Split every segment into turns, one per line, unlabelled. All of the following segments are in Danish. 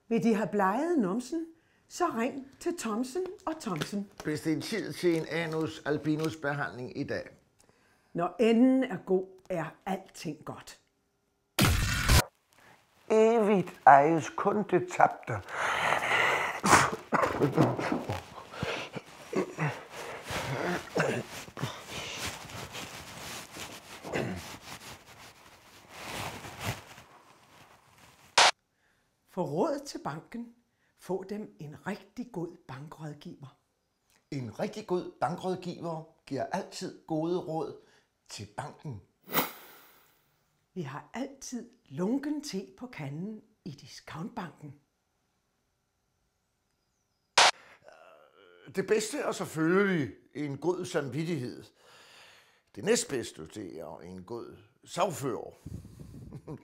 Vil de have bleget numsen, så ring til Thomsen og Thomsen.
Bestil tid til en anus albinus behandling i dag.
Når enden er god, er alting godt.
Evigt ejes kun det tabte.
Få råd til banken. Få dem en rigtig god bankrådgiver.
En rigtig god bankrådgiver giver altid gode råd til banken.
Vi har altid lunken te på kanden i discountbanken.
Det bedste er selvfølgelig en god samvittighed. Det næstbedste, det er en god sagfører.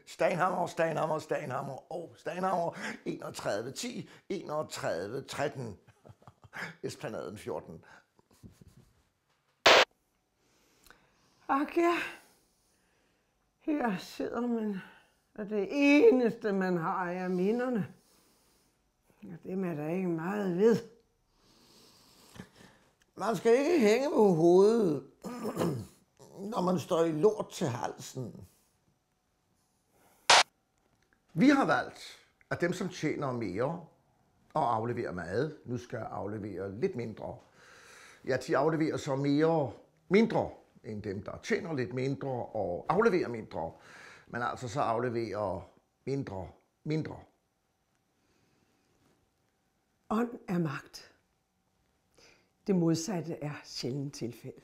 Stanhammer, Stanhammer, Stanhammer og Stanhammer 3110, 3113. Esplanaden 14.
Ak ja, her sidder man, og det eneste man har er minderne. Og det er der ikke meget ved.
Man skal ikke hænge på hovedet, når man står i lort til halsen. Vi har valgt, at dem, som tjener mere og afleverer mad, nu skal aflevere lidt mindre. Ja, de afleverer så mindre end dem, der tjener lidt mindre og afleverer mindre. Men altså så afleverer mindre.
Ånd er magt. Det modsatte er sjældent tilfælde.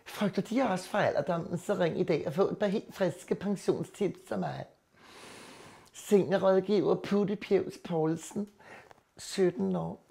Frygter de også for alderdommen, så ring i dag og få et par helt friske pensionstips som mig. Seniorrådgiver Putte Pjevs Poulsen, 17 år.